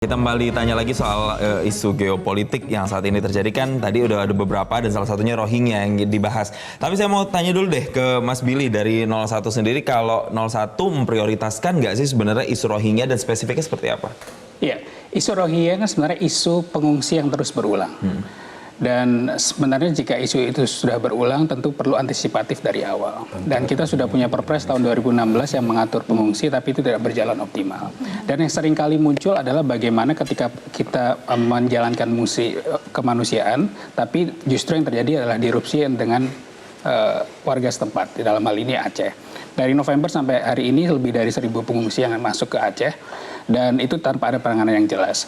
Kita kembali tanya lagi soal isu geopolitik yang saat ini terjadi kan tadi udah ada beberapa dan salah satunya Rohingya yang dibahas. Tapi saya mau tanya dulu deh ke Mas Billy dari 01 sendiri, kalau 01 memprioritaskan nggak sih sebenarnya isu Rohingya dan spesifiknya seperti apa? Iya, isu Rohingya kan sebenarnya isu pengungsi yang terus berulang. Dan sebenarnya jika isu itu sudah berulang tentu perlu antisipatif dari awal. Dan kita sudah punya Perpres tahun 2016 yang mengatur pengungsi tapi itu tidak berjalan optimal. Dan yang sering kali muncul adalah bagaimana ketika kita menjalankan kemanusiaan tapi justru yang terjadi adalah dirupsi dengan warga setempat, di dalam hal ini Aceh. Dari November sampai hari ini lebih dari 1.000 pengungsi yang masuk ke Aceh dan itu tanpa ada penanganan yang jelas.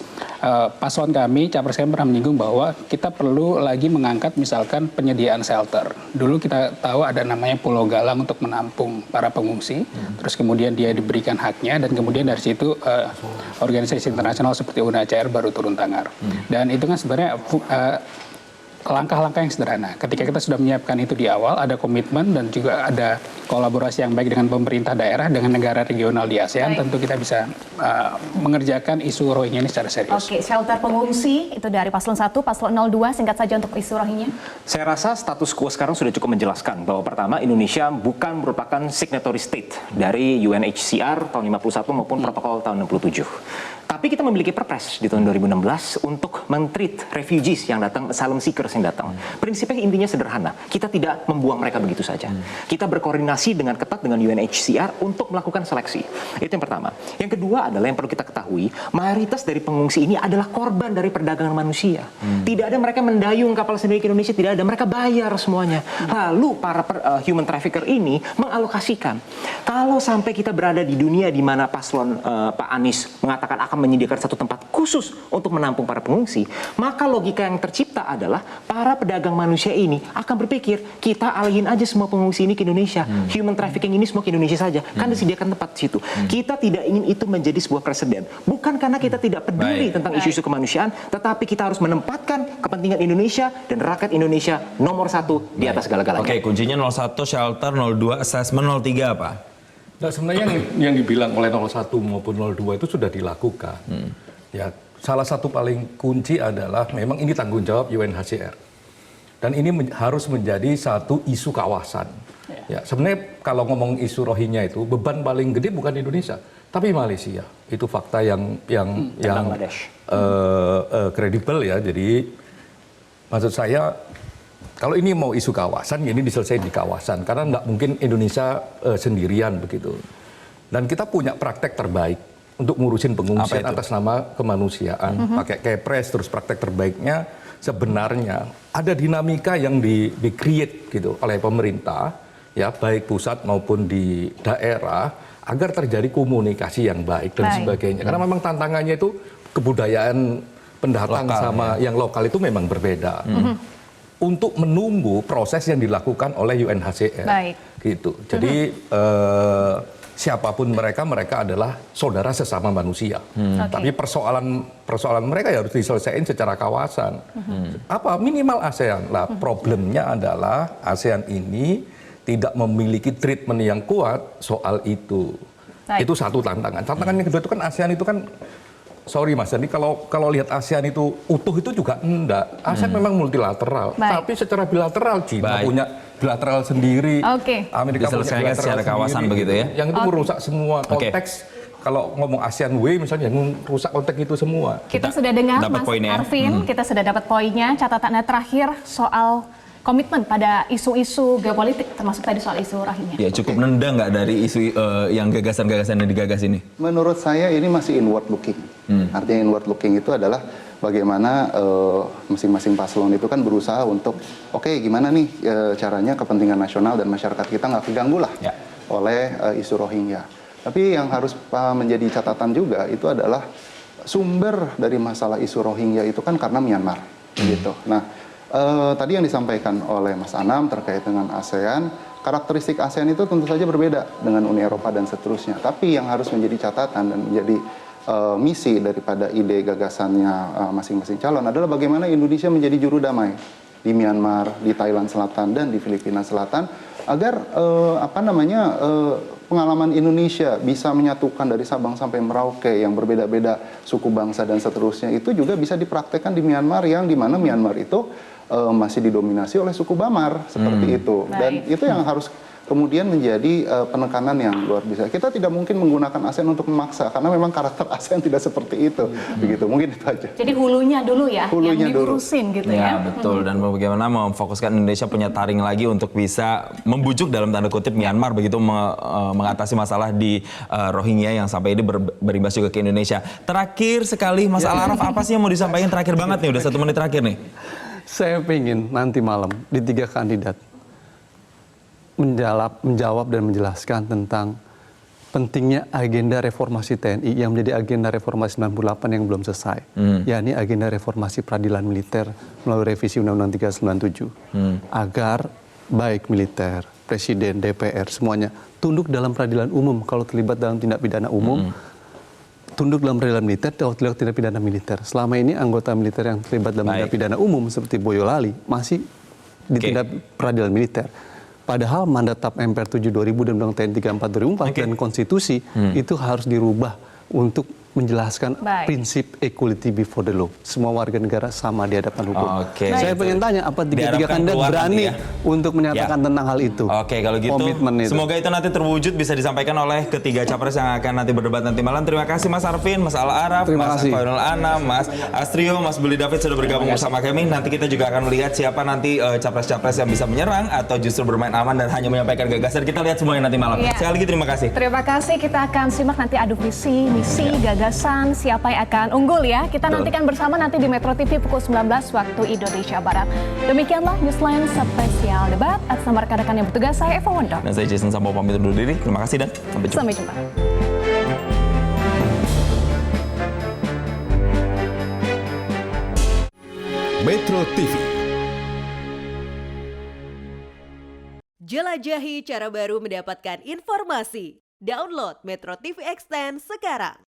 Paslon kami, capres kami pernah menyinggung bahwa kita perlu lagi mengangkat misalkan penyediaan shelter. Dulu kita tahu ada namanya Pulau Galang untuk menampung para pengungsi, terus kemudian dia diberikan haknya dan kemudian dari situ organisasi internasional seperti UNHCR baru turun tangan. Dan itu kan sebenarnya langkah-langkah yang sederhana. Ketika kita sudah menyiapkan itu di awal, ada komitmen dan juga ada kolaborasi yang baik dengan pemerintah daerah, dengan negara regional di ASEAN, tentu kita bisa mengerjakan isu Rohingya ini secara serius. Oke, shelter pengungsi itu dari Paslon 1, Paslon 02, singkat saja untuk isu Rohingya. Saya rasa status quo sekarang sudah cukup menjelaskan bahwa pertama Indonesia bukan merupakan signatory state dari UNHCR tahun 51 maupun protokol tahun 67. Tapi kita memiliki perpres di tahun 2016 untuk men-treat refugees yang datang, asylum seekers yang datang. Prinsipnya intinya sederhana, kita tidak membuang mereka begitu saja. Kita berkoordinasi dengan ketat dengan UNHCR untuk melakukan seleksi. Itu yang pertama. Yang kedua adalah yang perlu kita ketahui, mayoritas dari pengungsi ini adalah korban dari perdagangan manusia. Tidak ada mereka mendayung kapal sendiri ke Indonesia, tidak ada, mereka bayar semuanya. Lalu para human trafficker ini mengalokasikan. Kalau sampai kita berada di dunia di mana paslon Pak Anies mengatakan akan menyediakan satu tempat khusus untuk menampung para pengungsi, maka logika yang tercipta adalah para pedagang manusia ini akan berpikir, kita alihin aja semua pengungsi ini ke Indonesia, human trafficking ini semua ke Indonesia saja, kan disediakan tempat di situ. Kita tidak ingin itu menjadi sebuah presiden, bukan karena kita tidak peduli tentang isu-isu kemanusiaan, tetapi kita harus menempatkan kepentingan Indonesia dan rakyat Indonesia nomor satu di atas segala-galanya. Oke, kuncinya 01 shelter, 02 assessment, 03 apa? Nah, sebenarnya yang dibilang oleh 01 maupun 02 itu sudah dilakukan. Ya, salah satu paling kunci adalah memang ini tanggung jawab UNHCR. Dan ini harus menjadi satu isu kawasan. Ya, sebenarnya kalau ngomong isu Rohingya itu beban paling gede bukan Indonesia, tapi Malaysia. Itu fakta yang kredibel ya. Jadi maksud saya, kalau ini mau isu kawasan, ini diselesaikan di kawasan. Karena nggak mungkin Indonesia sendirian begitu. Dan kita punya praktek terbaik untuk ngurusin pengungsian atas nama kemanusiaan. Pakai kepres, terus praktek terbaiknya sebenarnya ada dinamika yang di-create gitu oleh pemerintah, ya baik pusat maupun di daerah, agar terjadi komunikasi yang baik dan sebagainya. Karena memang tantangannya itu kebudayaan pendatang sama yang lokal itu memang berbeda. Untuk menunggu proses yang dilakukan oleh UNHCR, gitu. Jadi siapapun mereka adalah saudara sesama manusia. Tapi persoalan mereka ya harus diselesaikan secara kawasan. Apa minimal ASEAN lah. Problemnya adalah ASEAN ini tidak memiliki treatment yang kuat soal itu. Itu satu tantangan. Tantangan yang kedua itu kan ASEAN itu kan, sorry Mas, jadi kalau lihat ASEAN itu utuh itu juga enggak. ASEAN memang multilateral, tapi secara bilateral China punya bilateral sendiri, Amerika punya bilateral secara kawasan sendiri, begitu ya. Yang itu merusak semua konteks. Kalau ngomong ASEAN Way misalnya, yang merusak konteks itu semua. Kita sudah dengar Mas Arvin, kita sudah dapat poinnya. Catatannya terakhir soal komitmen pada isu-isu geopolitik, termasuk tadi soal isu Rohingya. Ya, cukup nendang nggak dari isu yang gagasan-gagasan yang digagas ini? Menurut saya ini masih inward looking. Artinya inward looking itu adalah bagaimana masing-masing paslon itu kan berusaha untuk, oke, gimana nih caranya kepentingan nasional dan masyarakat kita nggak keganggu lah oleh isu Rohingya. Tapi yang harus menjadi catatan juga itu adalah sumber dari masalah isu Rohingya itu kan karena Myanmar, gitu. Nah, tadi yang disampaikan oleh Mas Anam terkait dengan ASEAN, karakteristik ASEAN itu tentu saja berbeda dengan Uni Eropa dan seterusnya. Tapi yang harus menjadi catatan dan menjadi misi daripada ide gagasannya masing-masing calon adalah bagaimana Indonesia menjadi juru damai di Myanmar, di Thailand Selatan dan di Filipina Selatan agar pengalaman Indonesia bisa menyatukan dari Sabang sampai Merauke yang berbeda-beda suku bangsa dan seterusnya itu juga bisa dipraktekkan di Myanmar yang di mana Myanmar itu masih didominasi oleh suku Bamar seperti itu. Dan itu yang harus kemudian menjadi penekanan yang luar biasa. Kita tidak mungkin menggunakan ASEAN untuk memaksa karena memang karakter ASEAN tidak seperti itu. Begitu, mungkin itu aja. Jadi hulunya dulu ya, Hulunya yang diurusin gitu Ya, ya. betul. Dan bagaimana memfokuskan Indonesia punya taring lagi untuk bisa membujuk dalam tanda kutip Myanmar begitu mengatasi masalah di Rohingya yang sampai ini berimbas juga ke Indonesia. Terakhir sekali Mas Al-Araf, apa sih yang mau disampaikan terakhir banget nih? Udah 1 menit terakhir nih. Saya pengen nanti malam di 3 kandidat menjawab dan menjelaskan tentang pentingnya agenda reformasi TNI yang menjadi agenda reformasi 98 yang belum selesai, yakni agenda reformasi peradilan militer melalui revisi Undang-Undang 397, agar baik militer, presiden, DPR semuanya tunduk dalam peradilan umum kalau terlibat dalam tindak pidana umum. Tunduk dalam peradilan militer kalau tidak tindak pidana militer. Selama ini anggota militer yang terlibat dalam tindak pidana umum seperti Boyolali masih ditindak peradilan militer. Padahal mandat TAP MPR 7 2000 dan Undang TNI 34 2004 dan konstitusi itu harus dirubah untuk menjelaskan prinsip equality before the law. Semua warga negara sama di hadapan hukum. Saya pengen tanya apa tiga kandidat berani untuk menyatakan tentang hal itu. Oke, kalau gitu semoga itu nanti terwujud bisa disampaikan oleh ketiga capres yang akan nanti berdebat nanti malam. Terima kasih Mas Arfin, Mas Al-Araf, Mas Khairul Anam, Mas Astrio, Mas Billy David sudah bergabung bersama kami. Nanti kita juga akan melihat siapa nanti capres-capres yang bisa menyerang atau justru bermain aman dan hanya menyampaikan gagasan. Kita lihat semuanya nanti malam. Sekali lagi terima kasih. Terima kasih, kita akan simak nanti adu visi, misi, gagasan, siapa yang akan unggul ya. Kita nantikan bersama nanti di Metro TV pukul 19 waktu Indonesia Barat. Demikianlah Newsline spesial debat. Atas nama rekan-rekan yang bertugas, saya Eva Wondo. Dan saya Jason Sampo pamit undur diri. Terima kasih dan sampai jumpa. Sampai jumpa. Metro TV. Jelajahi cara baru mendapatkan informasi. Download Metro TV Extend sekarang.